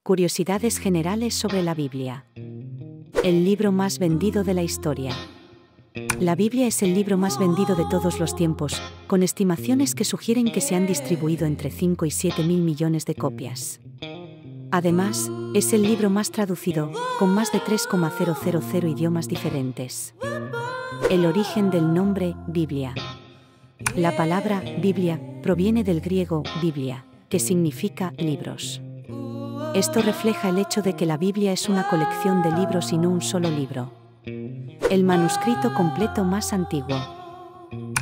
Curiosidades generales sobre la Biblia. El libro más vendido de la historia. La Biblia es el libro más vendido de todos los tiempos, con estimaciones que sugieren que se han distribuido entre 5 y 7 mil millones de copias. Además, es el libro más traducido, con más de 3,000 idiomas diferentes. El origen del nombre Biblia. La palabra Biblia proviene del griego Biblia, que significa libros. Esto refleja el hecho de que la Biblia es una colección de libros y no un solo libro. El manuscrito completo más antiguo.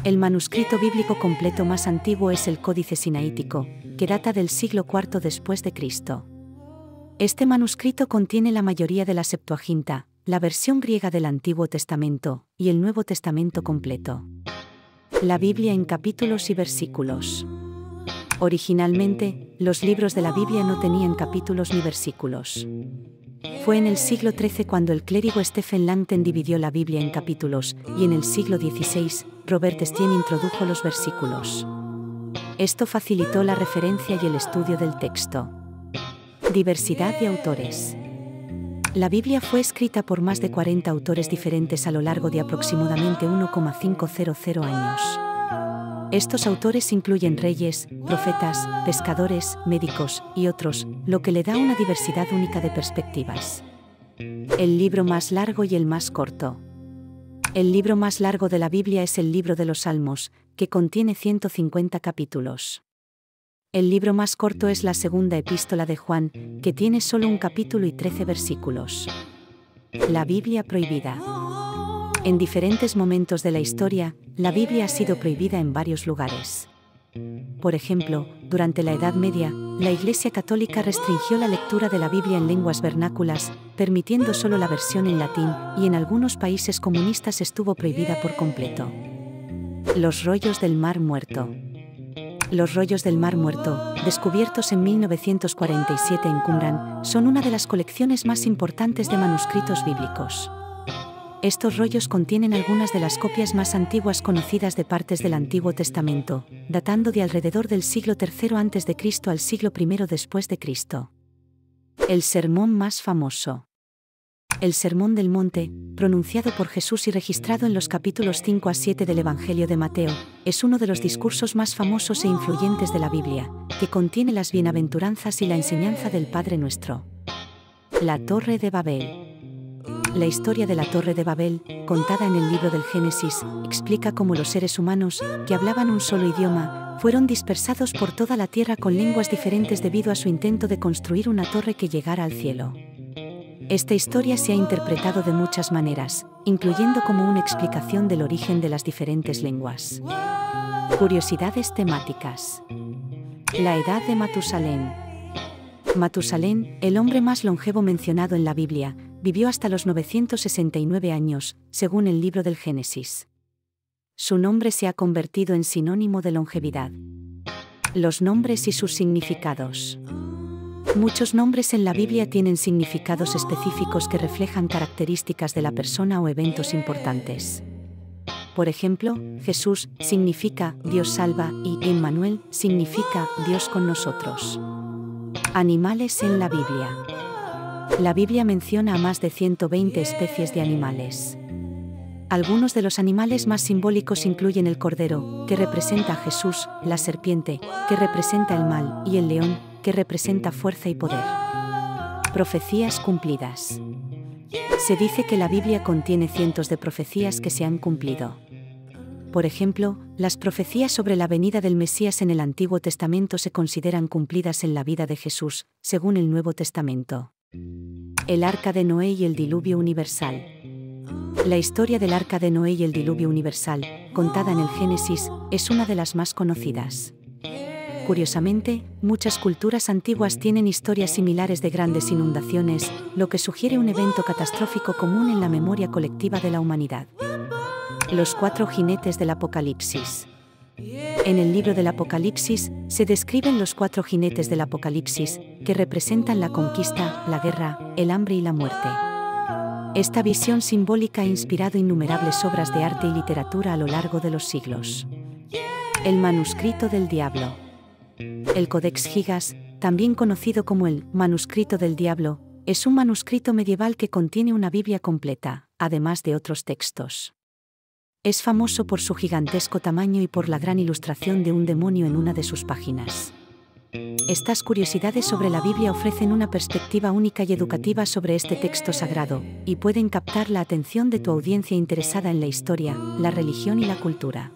El manuscrito bíblico completo más antiguo es el Códice Sinaítico, que data del siglo IV después de Cristo. Este manuscrito contiene la mayoría de la Septuaginta, la versión griega del Antiguo Testamento, y el Nuevo Testamento completo. La Biblia en capítulos y versículos. Originalmente, los libros de la Biblia no tenían capítulos ni versículos. Fue en el siglo XIII cuando el clérigo Stephen Langton dividió la Biblia en capítulos, y en el siglo XVI, Robert Estienne introdujo los versículos. Esto facilitó la referencia y el estudio del texto. Diversidad de autores. La Biblia fue escrita por más de 40 autores diferentes a lo largo de aproximadamente 1,500 años. Estos autores incluyen reyes, profetas, pescadores, médicos y otros, lo que le da una diversidad única de perspectivas. El libro más largo y el más corto. El libro más largo de la Biblia es el libro de los Salmos, que contiene 150 capítulos. El libro más corto es la segunda epístola de Juan, que tiene solo un capítulo y 13 versículos. La Biblia prohibida. En diferentes momentos de la historia, la Biblia ha sido prohibida en varios lugares. Por ejemplo, durante la Edad Media, la Iglesia Católica restringió la lectura de la Biblia en lenguas vernáculas, permitiendo solo la versión en latín, y en algunos países comunistas estuvo prohibida por completo. Los rollos del Mar Muerto. Los rollos del Mar Muerto, descubiertos en 1947 en Qumran, son una de las colecciones más importantes de manuscritos bíblicos. Estos rollos contienen algunas de las copias más antiguas conocidas de partes del Antiguo Testamento, datando de alrededor del siglo III a.C. al siglo I después de Cristo. El sermón más famoso. El Sermón del Monte, pronunciado por Jesús y registrado en los capítulos 5 a 7 del Evangelio de Mateo, es uno de los discursos más famosos e influyentes de la Biblia, que contiene las bienaventuranzas y la enseñanza del Padre Nuestro. La Torre de Babel. La historia de la Torre de Babel, contada en el libro del Génesis, explica cómo los seres humanos, que hablaban un solo idioma, fueron dispersados por toda la tierra con lenguas diferentes debido a su intento de construir una torre que llegara al cielo. Esta historia se ha interpretado de muchas maneras, incluyendo como una explicación del origen de las diferentes lenguas. Curiosidades temáticas. La edad de Matusalén. Matusalén, el hombre más longevo mencionado en la Biblia, vivió hasta los 969 años, según el libro del Génesis. Su nombre se ha convertido en sinónimo de longevidad. Los nombres y sus significados. Muchos nombres en la Biblia tienen significados específicos que reflejan características de la persona o eventos importantes. Por ejemplo, Jesús significa Dios salva y Emmanuel significa Dios con nosotros. Animales en la Biblia. La Biblia menciona a más de 120 especies de animales. Algunos de los animales más simbólicos incluyen el cordero, que representa a Jesús, la serpiente, que representa el mal, y el león, que representa fuerza y poder. Profecías cumplidas. Se dice que la Biblia contiene cientos de profecías que se han cumplido. Por ejemplo, las profecías sobre la venida del Mesías en el Antiguo Testamento se consideran cumplidas en la vida de Jesús, según el Nuevo Testamento. El Arca de Noé y el Diluvio Universal. La historia del Arca de Noé y el Diluvio Universal, contada en el Génesis, es una de las más conocidas. Curiosamente, muchas culturas antiguas tienen historias similares de grandes inundaciones, lo que sugiere un evento catastrófico común en la memoria colectiva de la humanidad. Los 4 jinetes del Apocalipsis. En el libro del Apocalipsis, se describen los 4 jinetes del Apocalipsis, que representan la conquista, la guerra, el hambre y la muerte. Esta visión simbólica ha inspirado innumerables obras de arte y literatura a lo largo de los siglos. El manuscrito del diablo. El Codex Gigas, también conocido como el Manuscrito del Diablo, es un manuscrito medieval que contiene una Biblia completa, además de otros textos. Es famoso por su gigantesco tamaño y por la gran ilustración de un demonio en una de sus páginas. Estas curiosidades sobre la Biblia ofrecen una perspectiva única y educativa sobre este texto sagrado, y pueden captar la atención de tu audiencia interesada en la historia, la religión y la cultura.